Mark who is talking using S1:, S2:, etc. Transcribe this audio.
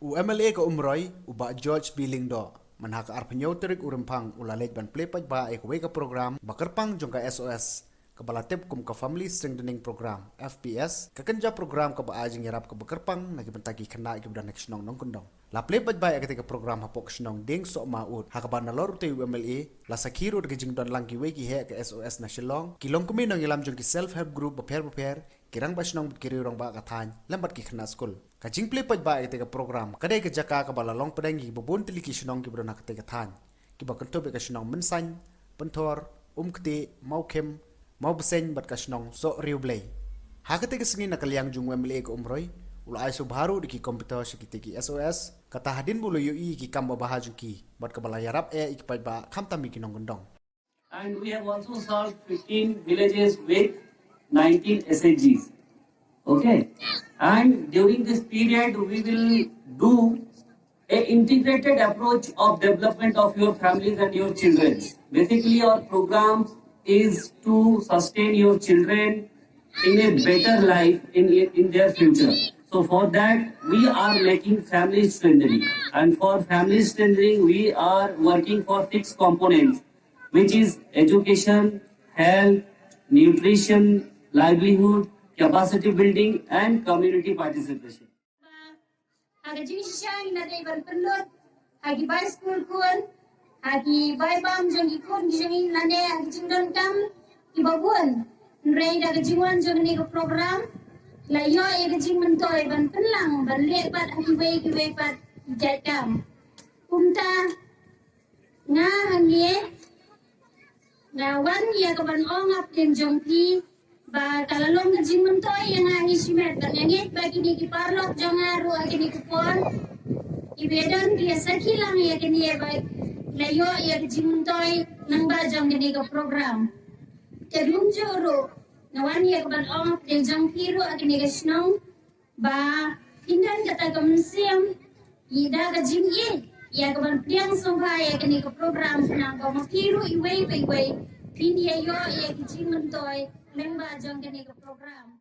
S1: UMLA ka umroy uba George Billing do manhaka arpanyaw terik urimpang ulalej ban plepaj ba ek weka program bakarpang jongka SOS kabalatep kum ka Family Strengthening Program FPS kakanja program ka ba ajing yarap ka bakarpang nagibantagi kana ikibda naksnong nong kundong la plepaj ba ek program hapok snong ding so maud hakaban nalor te UMLA la sakiro dagijing don langki weki he ka SOS na Shillong kilong kumi nang ilam jongki self help group baper kirang basnong kiri rong ba kathan lambat ki khana school kajing plepaj ba ek program kadai ka jaka ka balalong pedangi bobon tiliki snong ki brona ka than ki ba kanto be ka snong mensan pentor kti maukem mau besen bat kasnong so riublay hakate kesini nakaliang jung UMLA ko umroy ula ai subharu di komputer sekitiki SOS kata hadin bulu UI ki kamba bahaju ki bat kabala yarap ikpai ba khamtami ki nongondong.
S2: And we have also solved 15 villages with 19 SHGs. Okay, and during this period we will do a integrated approach of development of your families and your children. Basically our programs is to sustain your children in a better life in their future. So for that we are making family strengthening, and for family strengthening we are working for 6 components, which is education, health, nutrition, livelihood, capacity building and community participation.
S3: Hagi jingshang na day ban penlut, hagi bay school kun, hagi bay bam jongi kun jingin lane hagi jingdon kam ibabun, nrei da jingwan jongi ko program, la yo e jing mentoy ban penlang ban lepat hagi way pat jatam, kumta nga hangie, nga wan ya kaban ongap den jongki. Ba kalalong ka jing mentoy yang ang isimet dan yang bagi ni kiparlok jangaru agini kupon ibedon dia sakilang ya kini ya baik layo ya jing mentoy nang bajang gini ke program kedung joro nawan ya kaban ong del jang piru agini ke snong ba hindan kata kemensiam ida ka jing ya kaban piang songha ya kini ke program nang ka makiru iway pini ya yo ya jing mentoy Member jong kini ke program.